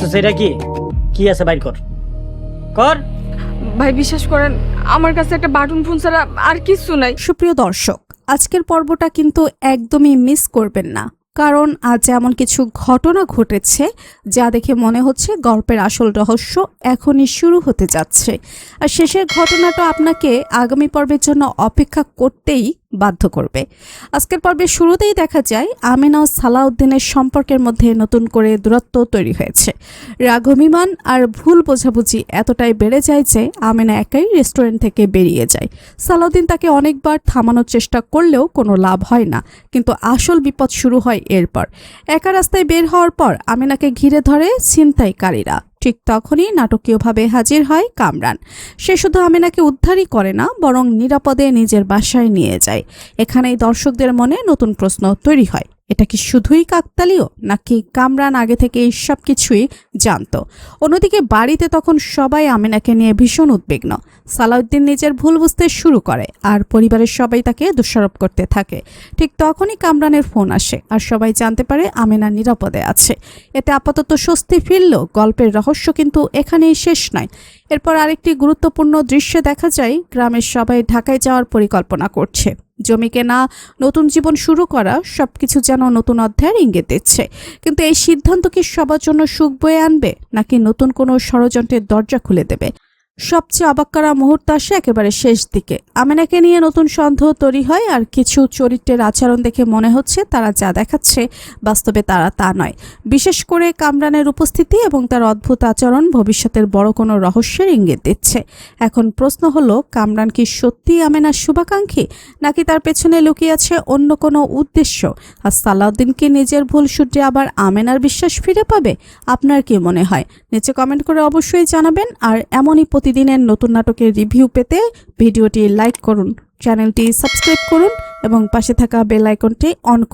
দেখতেছ এটা কি কি আছে বাইর কর কর। ভাই বিশ্বাস করেন আমার কাছে একটা বাটন ফোন ছাড়া আর কিছু নাই। সুপ্রিয় দর্শক, আজকের পর্বটা কিন্তু একদমই মিস করবেন না, কারণ আজ এমন কিছু ঘটনা ঘটেছে যা দেখে মনে হচ্ছে গল্পের আসল রহস্য এখনই শুরু হতে যাচ্ছে। আর শেষের ঘটনাটা আপনাকে আগামী পর্বের জন্য অপেক্ষা করতেই বাধ্য করবে। আজকের পর্বের শুরুতেই দেখা যায় আমেনা ও সালাউদ্দিনের সম্পর্কের মধ্যে নতুন করে দূরত্ব তৈরি হয়েছে। রাগ অভিমান আর ভুল বোঝাবুঝি এতটাই বেড়ে যায় যে আমেনা একাই রেস্টুরেন্ট থেকে বেরিয়ে যায়। সালাউদ্দিন তাকে অনেকবার থামানোর চেষ্টা করলেও কোনো লাভ হয় না, কিন্তু আসল বিপদ শুরু হয় এরপর। একা রাস্তায় বের হওয়ার পর আমেনাকে ঘিরে ধরে ছিনতাইকারীরা। ঠিক তখনই নাটকীয়ভাবে হাজির হয় কামরান। সে শুধু আমেনাকে উদ্ধারই করে না, বরং নিরাপদে নিজের বাসায় নিয়ে যায়। এখানেই দর্শকদের মনে নতুন প্রশ্ন তৈরি হয়, এটা কি শুধুই কাকতালীয়, নাকি কামরান আগে থেকে এই সব কিছুই জানতো? অন্যদিকে বাড়িতে তখন সবাই আমেনাকে নিয়ে ভীষণ উদ্বিগ্ন। সালাউদ্দিন নিজের ভুল বুঝতে শুরু করে আর পরিবারের সবাই তাকে দোষারোপ করতে থাকে। ঠিক তখনই কামরানের ফোন আসে আর সবাই জানতে পারে আমেনা নিরাপদে আছে। এতে আপাতত স্বস্তি ফিরলেও গল্পের রহস্য কিন্তু এখানেই শেষ নয়। এরপর আরেকটি গুরুত্বপূর্ণ দৃশ্যে দেখা যায় গ্রামের সবাই ঢাকায় যাওয়ার পরিকল্পনা করছে। জমি কেনা, নতুন জীবন শুরু করা, সবকিছু যেন নতুন অধ্যায়ের ইঙ্গিত দিচ্ছে। কিন্তু এই সিদ্ধান্ত কি সবার জন্য সুখ বয়ে আনবে, নাকি নতুন কোনো ষড়যন্ত্রের দরজা খুলে দেবে? সবচেয়ে অবাক করা মুহূর্ত আসে একেবারে শেষ দিকে। আমেনাকে নিয়ে নতুন সন্দেহ তৈরি হয়, আর কিছু চরিত্রের আচরণ দেখে মনে হচ্ছে তারা যা দেখাচ্ছে বাস্তবে তারা তা নয়। বিশেষ করে কামরানের উপস্থিতি এবং তার অদ্ভুত আচরণ ভবিষ্যতের বড় কোনো রহস্যের ইঙ্গিত দিচ্ছে। এখন প্রশ্ন হলো, কামরান কি সত্যিই আমেনার শুভাকাঙ্ক্ষী, নাকি তার পেছনে লুকিয়ে আছে অন্য কোনো উদ্দেশ্য? আর সালাউদ্দিন কি নিজের ভুল শুধরে আবার আমেনার বিশ্বাস ফিরে পাবে? আপনার কি মনে হয়? নিচে কমেন্ট করে অবশ্যই জানাবেন। আর এমনই প্রতিদিনের নতুন নাটকের রিভিউ পেতে ভিডিওটি লাইক করুন, চ্যানেলটি সাবস্ক্রাইব করুন এবং পাশে থাকা বেল আইকনটি অন করুন।